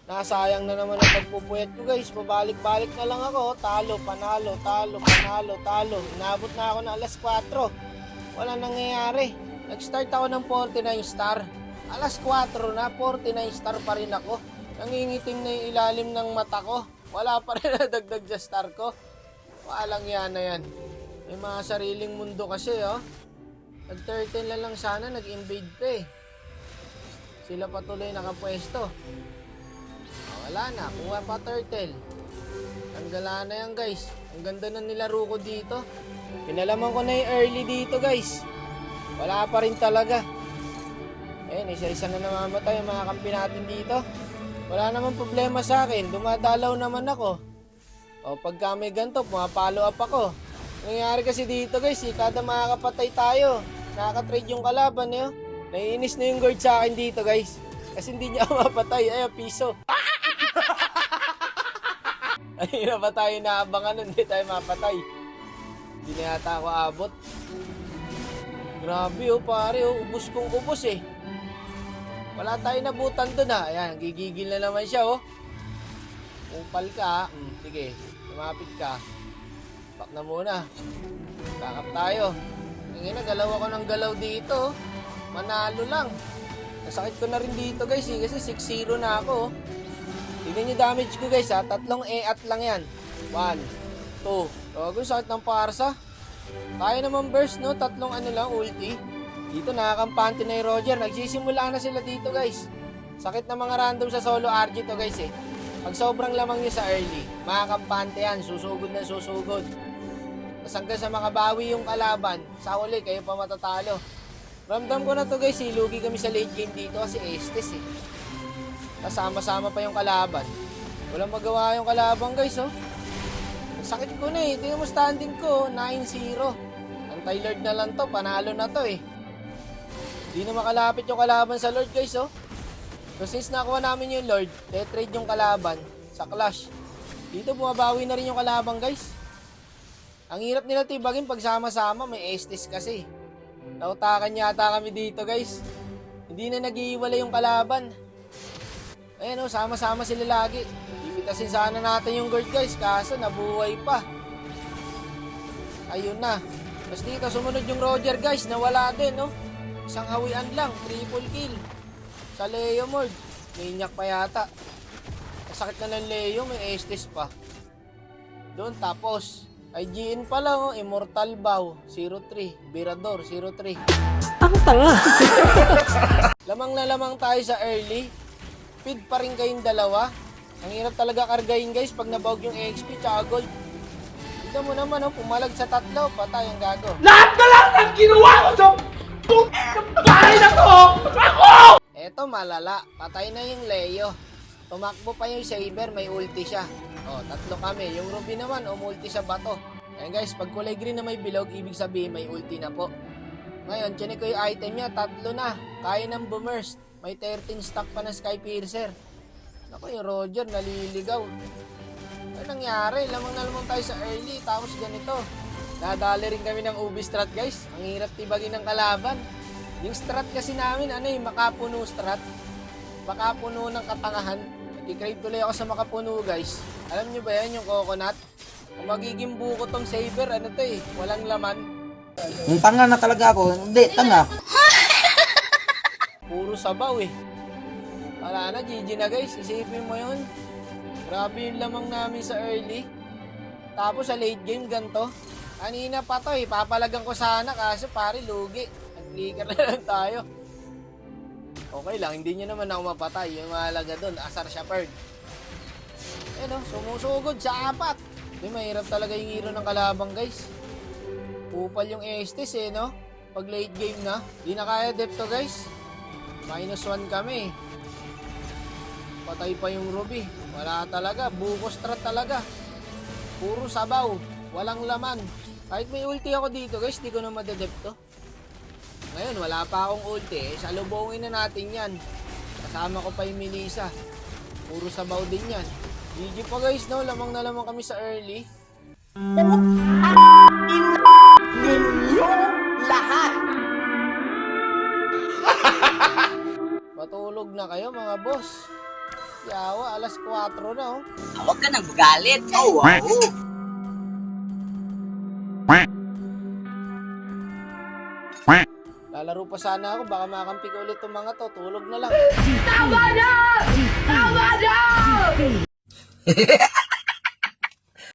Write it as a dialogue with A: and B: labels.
A: Nasayang na naman ang pagpupuyat ko guys. Pabalik-balik na lang ako. Talo, panalo, talo, panalo, talo. Inabot na ako ng alas 4. Wala nangyayari. Nag-start ako ng 49 star. Alas 4 na, 49 star pa rin ako. Nangingitim na yung ilalim ng mata ko. Wala pa rin nadagdag sa star ko. Walang yan na yan. May mga sariling mundo kasi oh. Nag-13 lang sana, nag-invade pa eh. Sila patuloy nakapwesto. Wala na, kuha pa turtle. Tanggala na yan guys. Ang ganda na nilaro ko dito. Pinalaman ko na yung early dito guys. Wala pa rin talaga. Ayun, isa-isa na namamatay yung mga kampi natin dito. Wala naman problema sa akin. Dumadalaw naman ako. O pagka may ganito, pumapalo up ako. Nangyayari kasi dito guys, kada makakapatay tayo. Nakaka-trade yung kalaban eh. Naiinis na yung guard sa akin dito guys. Kasi hindi niya ako mapatay. Ay, piso. Ay, na pa tayo naabangan nun, hindi tayo mapatay. Hindi na yata ako abot. Grabe oh, pare oh, ubos kong ubos eh. Wala tayo nabutan dun ha. Ayan, gigigil na naman siya oh. Upal ka, sige, lumapit ka. Back na muna. Kakap tayo. Ngayon na, galaw ako ng galaw dito. Manalo lang. Nasakit ko na rin dito guys eh, kasi 6-0 na ako. Tignan nyo damage ko guys ha, 3 e-at lang yan. 1, 2. Bago, sakit ng parsa. Kaya naman burst no, 3 ano lang, ulti. Dito nakakampante na yung Roger, nagsisimula na sila dito guys. Sakit na mga random sa solo RG to guys eh. Pag sobrang lamang nyo sa early, makakampante yan, susugod na susugod. Tapos hanggang sa makabawi yung kalaban, sa huli kayo pa matatalo. Ramdam ko na to guys, lugi kami sa late game dito kasi Estes eh. Kasama-sama pa yung kalaban. Walang magawa yung kalaban guys oh. Sakit ko na eh, tingnan mo standing ko, 9-0. Anti-Lord na lang to, panalo na to eh. Hindi na makalapit yung kalaban sa Lord guys oh. So since nakuha namin yung Lord, trade yung kalaban sa Clash. Dito bumabawi na rin yung kalaban guys. Ang hirap nila tibagin pag sama-sama, may Estes kasi. Nautakan yata kami dito guys. Hindi na nag-iiwala yung kalaban. Ayan o, sama-sama sila lagi. Ipitasin sana natin yung guard guys, kaso nabuhay pa. Ayun na. Tapos dito sumunod yung Roger guys, nawala din no. Isang hawian lang, triple kill. Sa Leo mode, maniac pa yata. Masakit na ng Leo, may Estes pa. Doon tapos IGN pa lang, oh, Immortal Bow, 03, Birador, 03.
B: Ang tanga!
A: Lamang na lamang tayo sa early. Feed pa rin kayong dalawa. Ang hirap talaga kargahin guys pag nabawag yung XP tsaka gold. Ito mo naman, oh, pumalag sa 3, patay ang gago.
C: Lahat na lang ng ginawa ko sa bahay na to! Ako!
A: Eto malala, patay na yung Leo. Tumakbo pa yung Saber, may ulti siya. O, 3 kami. Yung Ruby naman, umulti sa bato. Ayan guys, pag kulay green na may bilog, ibig sabihin may ulti na po. Ngayon, chinik ko yung item niya, 3 na. Kaya ng Boomers. May 13 stock pa na Sky Piercer. Naku, yung Roger, naliligaw. Ano nangyari? Lamang na lamang tayo sa early, tapos ganito. Nadali rin kami ng Ubi strat guys. Ang hirap tibagin ng kalaban. Yung strat kasi namin, ano eh, makapuno strat. Makapuno ng katangahan. I-crave tuloy ako sa makapuno guys. Alam nyo ba yan yung coconut? Kung magiging buko tong Saber, ano to eh, walang laman.
B: Yung tanga na talaga ako, hindi, tanga.
A: Puro sabaw eh. Wala na, GG na guys, isipin mo yun. Grabe yung lamang namin sa early. Tapos sa late game, ganto. Kanina pa to eh, papalagan ko sana kaso pare lugi. Nag-clicker na lang tayo. Okay lang, hindi nyo naman ako mapatay. Yung mahalaga doon, Asar Shepherd. Eh no, sumusugod sa 4. Mahirap talaga yung hero ng kalabang guys. Upal yung Estes eh no. Pag late game na, di na kaya depto guys. -1 kami. Patay pa yung Ruby. Wala talaga, buko strat talaga. Puro sabaw, walang laman. Kahit may ulti ako dito guys, di ko na madedepto. Ngayon, wala pa akong ulti eh. Salubungin na natin yan. Kasama ko pa yung Melissa. Puro sabaw din yan. GG pa guys, no? Lamang na lamang kami sa early.
C: Ninyo lahat!
A: Matulog na kayo mga boss. Yawa, alas 4 na, oh.
D: Huwag ka nang magalit. Oh, wow.
A: Lalaro pa sana ako, baka makampi ko ulit tong mga to. Tulog na lang.
C: Tama na! Tama na!